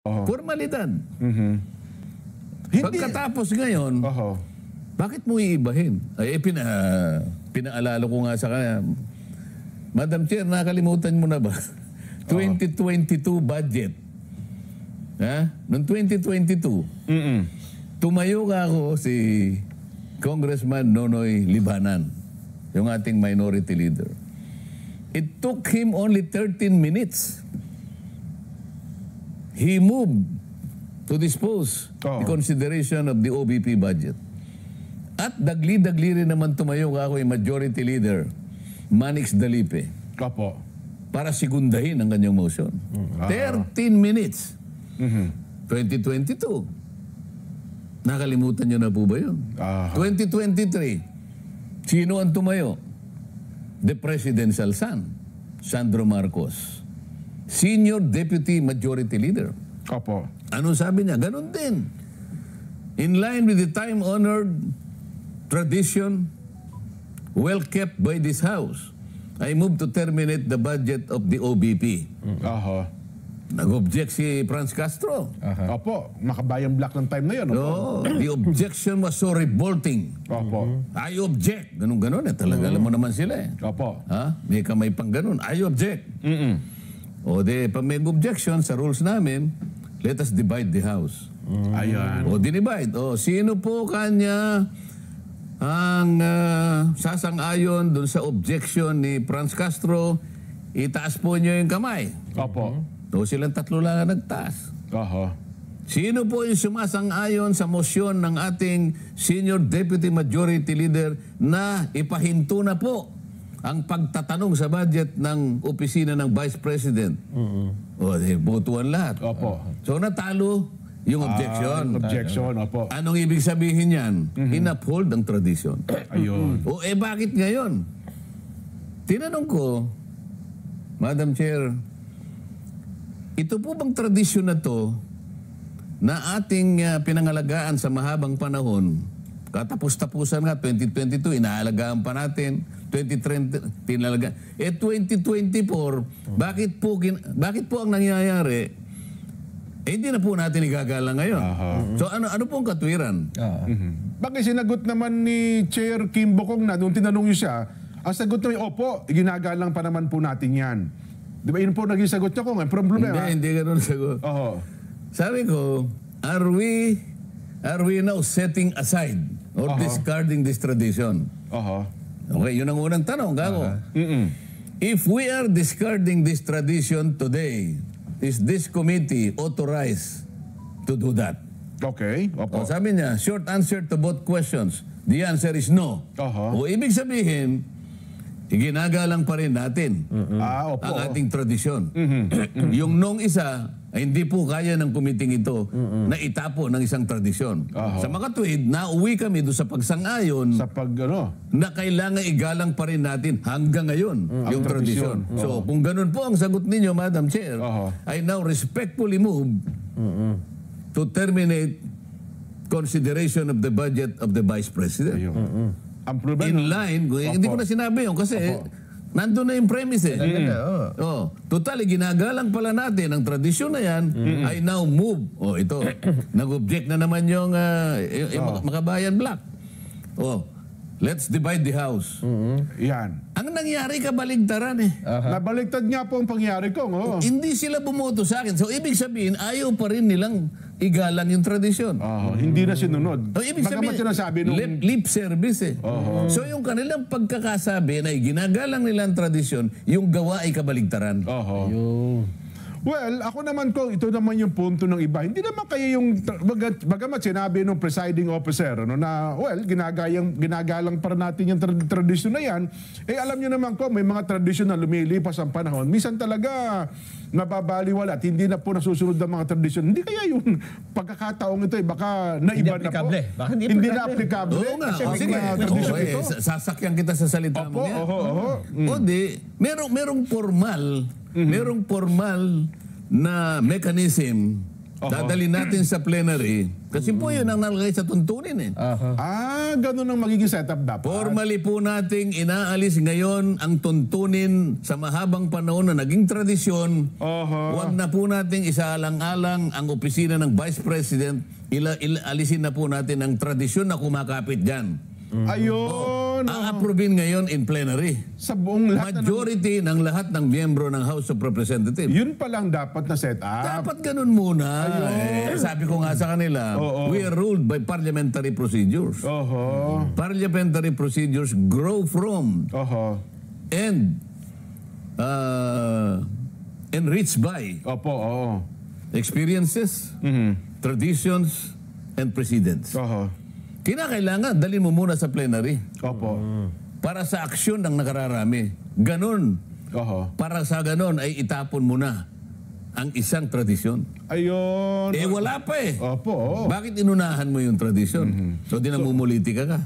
Formalidad. Pagkatapos ngayon, bakit mo iibahin? Ay, pinaalala ko nga sa kanya, Madam Chair, nakalimutan mo na ba? 2022 budget. Ha? Noong 2022, tumayo ka ako si Congressman Nonoy Libanan, yung ating minority leader. It took him only 13 minutes. He moved to dispose the consideration of the OBP budget. At dagli-dagli rin naman tumayo ako yung majority leader, Manix Dalipe. Para sigundahin ang kanyang motion. 13 minutes. 2022. Nakalimutan nyo na po ba yun? 2023. Sino ang tumayo? The presidential son, Sandro Marcos. Senior Deputy Majority Leader. Ano sabi niya? Ganon din. In line with the time-honored tradition well kept by this House, I move to terminate the budget of the OBP. Nag-object si Franz Castro. Makabayang black ng time na yun. The objection was so revolting. I object. Ganun-ganun eh. Talaga alam mo naman sila eh. May kamay pang ganun. I object. O de, pag may objection sa rules namin, let us divide the House. O dinivide. O sino po kanya ang sasang-ayon dun sa objection ni Franz Castro, itaas po nyo yung kamay. O silang tatlo lang nagtaas. Sino po yung sumasang-ayon sa motion ng ating Senior Deputy Majority Leader na ipahinto na po ang pagtatanong sa budget ng opisina ng Vice President? O, botuan lahat. So natalo yung objection. Anong ibig sabihin yan? In-uphold ang tradition. O bakit ngayon? Tinanong ko, Madam Chair, ito po bang tradisyon na to na ating pinangalagaan sa mahabang panahon, katapos-tapusan nga, 2022, inaalagaan pa natin, 2030, pinalagaan. 2024, bakit po ang nangyayari, hindi na po natin igagala ngayon. So ano pong katwiran? Bakit sinagot naman ni Chair Kim Bokong na, nung tinanong niyo siya, ang sagot naman, opo, ginagalang pa naman po natin yan. Di ba yun po naging sagot niya ko? May problema. Hindi ganun sagot. Sabi ko, are we now setting aside or discarding this tradition? Okay, yun ang unang tanong, Gago. If we are discarding this tradition today, is this committee authorized to do that? Sabi niya, short answer to both questions. The answer is no. O ibig sabihin, ginagalang pa rin natin ang ating tradisyon. Yung nung isa, ay hindi po kaya ng kumiting ito na itapo ng isang tradisyon. Sa makatuwid, nauwi kami doon sa pagsang-ayon na kailangan igalang pa rin natin hanggang ngayon yung tradisyon. So kung ganun po ang sagot ninyo, Madam Chair, I now respectfully move to terminate consideron of the budget of the Vice President. In line, hindi ko na sinabi yun kasi nandun na yung premise eh. Total, ginagalang pala natin ang tradisyon na yan, I now move. Ito, nag-object na naman yung Makabayan Black. Let's divide the House. Yan. Ang nangyari, kabaligtaran eh. Nabaligtad nga po ang pangyari ko. Hindi sila bumoto sa akin. So, ibig sabihin, ayaw pa rin nilang igalang yung tradisyon. Hindi na sinunod. Ibig sabihin, lip service eh. So, yung kanilang pagkakasabi na ginagalang nilang tradisyon, yung gawa ay kabaligtaran. Well, ako naman ko, ito naman yung punto ng iba. Hindi naman kaya yung, bagamat sinabi ng presiding officer, na, ginagalang para natin yung tradisyon na yan, alam nyo naman ko, may mga tradisyon na lumilipas ang panahon. Minsan talaga, nababaliwala at hindi na po nasusunod ang mga tradisyon. Hindi kaya yung pagkakataong ito, baka naiba na po. Hindi na aplikable. Oo nga. Sasakyan kita sa salita mo yan. Merong formal na mechanism Dadalhin natin sa plenary. Kasi po yun ang nalagay sa tuntunin eh. Ganun ang magiging setup dapat. Formally po nating inaalis ngayon ang tuntunin sa mahabang panahon na naging tradisyon. Huwag na po nating isaalang-alang ang opisina ng Vice President. Alisin na po natin ang tradisyon na kumakapit dyan. Ayun. Aaprovin ngayon in plenary. Sa buong lahat Majority ng lahat ng miyembro ng House of Representatives. Yun pa lang dapat na setup. Dapat ganun muna. Sabi ko nga sa kanila, we are ruled by parliamentary procedures. Parliamentary procedures grow from and enriched by experiences, traditions, and precedents. Kinakailangan, dalhin mo muna sa plenary. Para sa aksyon ng nakararami. Ganon. Para sa ganon ay itapon mo na ang isang tradisyon. Ayun. Wala pa eh. Bakit inunahan mo yung tradisyon? So, dinamumulitika ka.